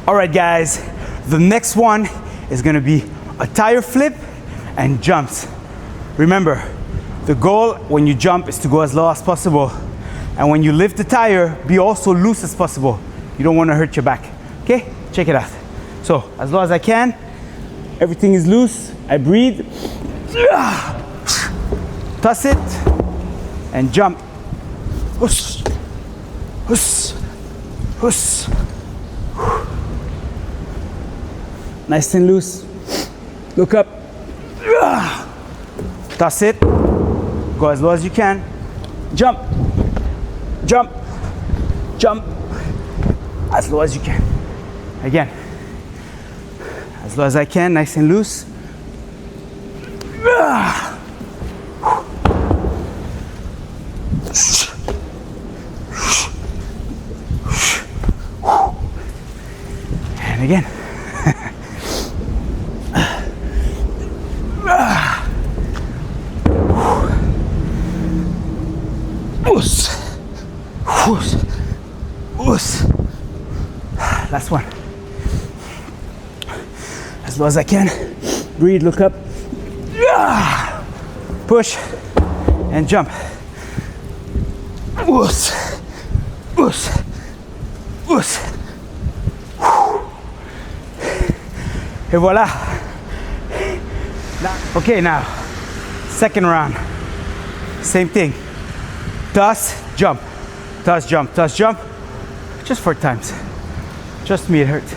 All right, guys, the next one is gonna be a tire flip and jumps. Remember, the goal when you jump is to go as low as possible. And when you lift the tire, be also loose as possible. You don't wanna hurt your back. Okay, check it out. So, as low as I can, everything is loose, I breathe. Toss it, and jump. Hush, hush, hush. Nice and loose. Look up. Toss it. Go as low as you can. Jump. Jump. Jump. As low as you can. Again. As low as I can, nice and loose. And again. Last one. As low as I can. Breathe, look up. Push and jump. Et voilà. Okay, now, second round. Same thing. Toss, jump. Toss, jump, toss, jump. Just 4 times. Trust me, it hurts.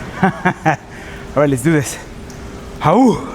All right, let's do this. How?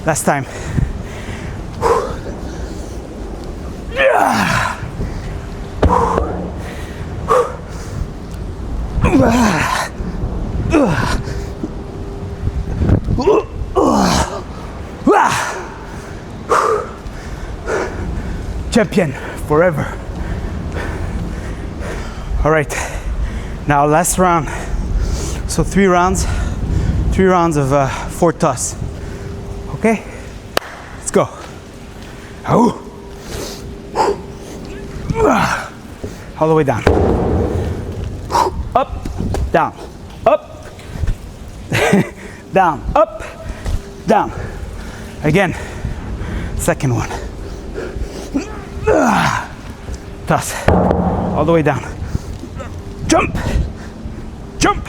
Last time. Champion forever. All right, now last round. So 3 rounds of 4 toss. Okay, let's go. All the way down. Up, down, up, down, up, down. Again, second one. Toss, all the way down. Jump, jump,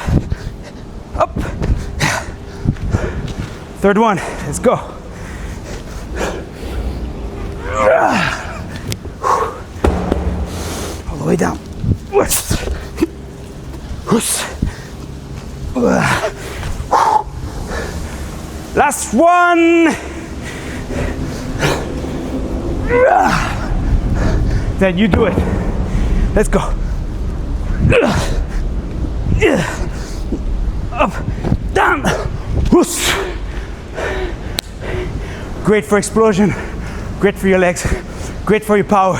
up. Third one, let's go. All the way down. Last one. Then you do it. Let's go. Up, down. Great for explosion, great for your legs, great for your power.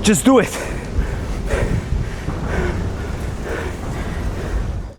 Just do it.